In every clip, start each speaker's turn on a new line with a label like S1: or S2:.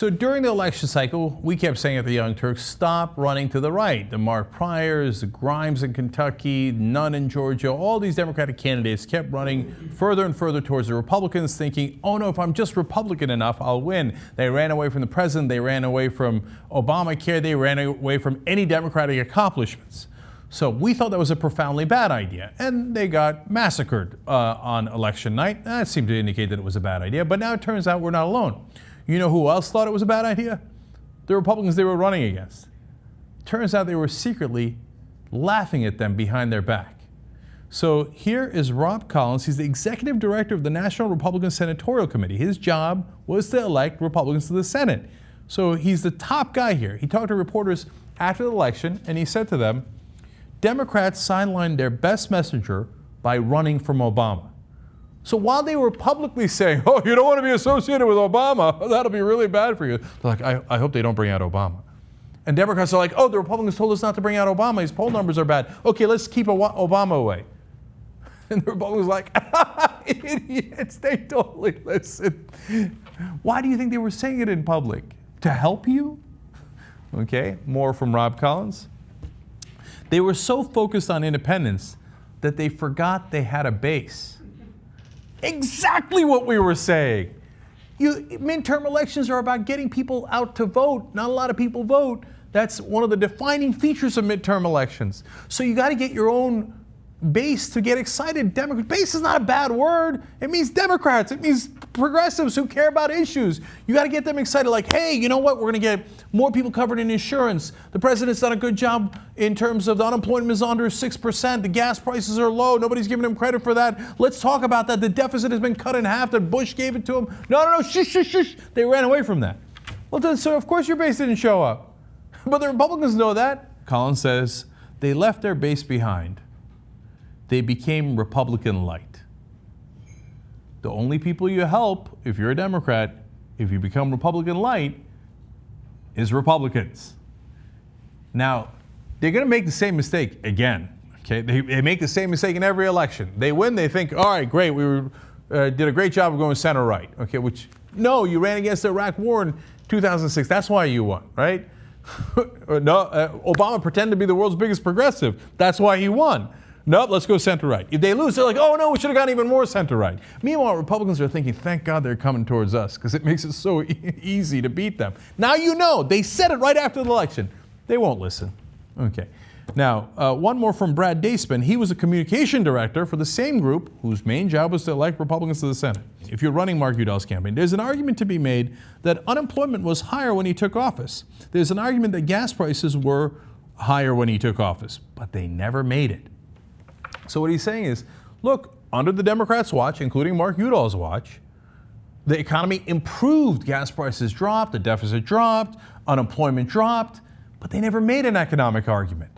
S1: So during the election cycle, we kept saying at the Young Turks, stop running to the right. The Mark Pryors, the Grimes in Kentucky, Nunn in Georgia, all these Democratic candidates kept running further and further towards the Republicans, thinking, oh no, if I'm just Republican enough, I'll win. They ran away from the president, they ran away from Obamacare, they ran away from any Democratic accomplishments. So we thought that was a profoundly bad idea, and they got massacred on election night. That seemed to indicate that it was a bad idea, but now it turns out we're not alone. You know who else thought it was a bad idea? The Republicans they were running against. Turns out they were secretly laughing at them behind their back. So here is Rob Collins. He's the executive director of the National Republican Senatorial Committee. His job was to elect Republicans to the Senate. So he's the top guy here. He talked to reporters after the election, and he said to them, Democrats sidelined their best messenger by running from Obama. So while they were publicly saying, oh, you don't want to be associated with Obama, that'll be really bad for you, they're like, I hope they don't bring out Obama. And Democrats are like, oh, the Republicans told us not to bring out Obama. His poll numbers are bad. Okay, let's keep Obama away. And the Republicans are like, idiots, they totally listen. Why do you think they were saying it in public? To help you? Okay, more from Rob Collins. They were so focused on independence that they forgot they had a base. Exactly what we were saying. Midterm elections are about getting people out to vote. Not a lot of people vote. That's one of the defining features of midterm elections. So you got to get your own base to get excited. Base is not a bad word. It means Democrats. It means progressives who care about issues. You got to get them excited like, hey, you know what? We're going to get more people covered in insurance. The president's done a good job in terms of the unemployment is under 6%. The gas prices are low. Nobody's giving him credit for that. Let's talk about that. The deficit has been cut in half. That Bush gave it to him. No, shush, shush, shush. They ran away from that. Well, so of course your base didn't show up. But the Republicans know that. Collins says they left their base behind. They became Republican-lite. The only people you help, if you're a Democrat, if you become Republican-lite, is Republicans. Now, they're going to make the same mistake again. Okay, they make the same mistake in every election. They win, they think, all right, great, we did a great job of going center-right. Okay, which, no, you ran against the Iraq War in 2006. That's why you won, right? Obama pretended to be the world's biggest progressive. That's why he won. Nope, let's go center-right. If they lose, they're like, oh no, we should have gone even more center-right. Meanwhile, Republicans are thinking, thank God they're coming towards us because it makes it so easy to beat them. Now you know, they said it right after the election. They won't listen. Okay. Now, one more from Brad Daceman. He was a communication director for the same group whose main job was to elect Republicans to the Senate. If you're running Mark Udall's campaign, there's an argument to be made that unemployment was higher when he took office. There's an argument that gas prices were higher when he took office, but they never made it. So what he's saying is, look, under the Democrats' watch, including Mark Udall's watch, the economy improved. Gas prices dropped, the deficit dropped, unemployment dropped, but they never made an economic argument.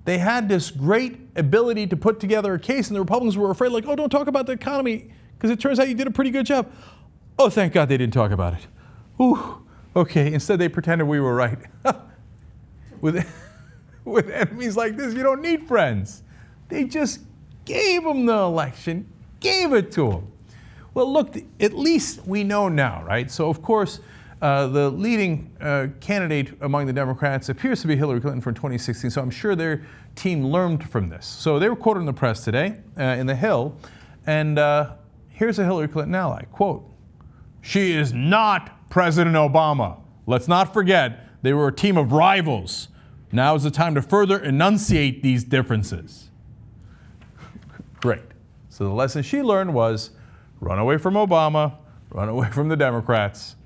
S1: They had this great ability to put together a case, and the Republicans were afraid, like, oh, don't talk about the economy, because it turns out you did a pretty good job. Oh, thank God they didn't talk about it. Ooh, okay, instead they pretended we were right. With enemies like this, you don't need friends. They just gave him the election, gave it to him. Well, look, at least we know now, right? So, of course, the leading candidate among the Democrats appears to be Hillary Clinton from 2016, so I'm sure their team learned from this. So they were quoted in the press today in The Hill, and here's a Hillary Clinton ally, quote, "She is not President Obama. Let's not forget they were a team of rivals. Now is the time to further enunciate these differences." Great. So the lesson she learned was run away from Obama, run away from the Democrats,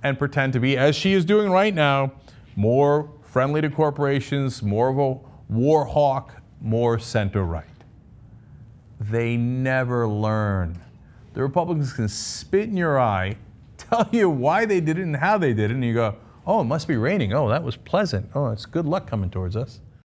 S1: and pretend to be, as she is doing right now, more friendly to corporations, more of a war hawk, more center-right. They never learn. The Republicans can spit in your eye, tell you why they did it and how they did it, and you go, oh, it must be raining. Oh, that was pleasant. Oh, it's good luck coming towards us.